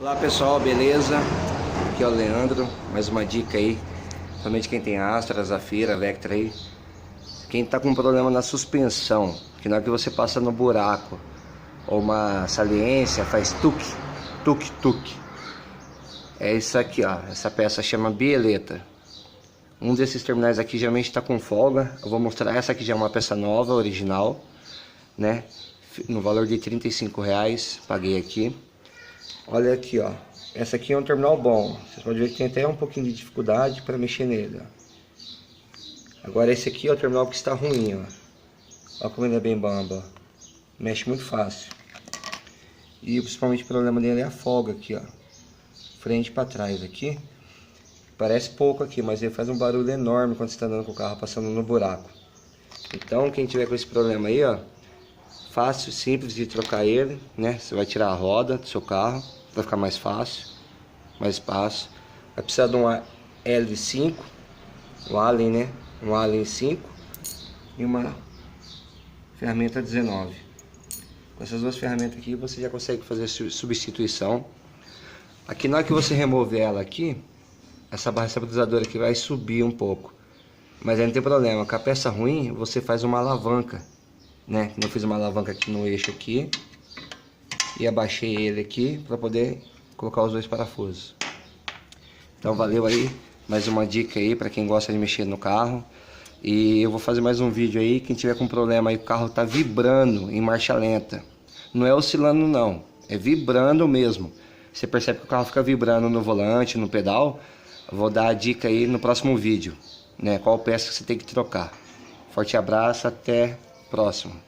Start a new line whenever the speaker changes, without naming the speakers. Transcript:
Olá pessoal, beleza? Aqui é o Leandro, mais uma dica aí, somente quem tem Astra, Zafira, Vectra aí. Quem tá com problema na suspensão, que na hora que você passa no buraco ou uma saliência faz tuque, tuque, tuque. É isso aqui, ó, essa peça chama bieleta. Um desses terminais aqui geralmente está com folga. Eu vou mostrar, essa aqui já é uma peça nova, original, né? No valor de R$35, paguei aqui. Olha aqui, ó. Essa aqui é um terminal bom. Vocês podem ver que tem até um pouquinho de dificuldade para mexer nele, ó. Agora esse aqui é o terminal que está ruim, ó. Olha como ele é bem bamba. Mexe muito fácil. E principalmente o problema dele é a folga aqui, ó. Frente para trás aqui. Parece pouco aqui, mas ele faz um barulho enorme quando você está andando com o carro passando no buraco. Então quem tiver com esse problema aí, ó, fácil, simples de trocar ele, né? Você vai tirar a roda do seu carro, vai ficar mais fácil, mais espaço. Vai precisar de uma L5, um Allen, né? Um Allen 5 e uma ferramenta 19. Com essas duas ferramentas aqui você já consegue fazer substituição. Aqui na hora que você remover ela aqui, essa barra estabilizadora aqui vai subir um pouco. Mas aí não tem problema, com a peça ruim você faz uma alavanca, né? Eu fiz uma alavanca aqui no eixo aqui e abaixei ele aqui para poder colocar os dois parafusos. Então valeu aí, mais uma dica aí para quem gosta de mexer no carro. E eu vou fazer mais um vídeo aí, quem tiver com problema aí, o carro tá vibrando em marcha lenta. Não é oscilando não, é vibrando mesmo. Você percebe que o carro fica vibrando no volante, no pedal. Eu vou dar a dica aí no próximo vídeo, né? Qual peça que você tem que trocar. Forte abraço, até próximo.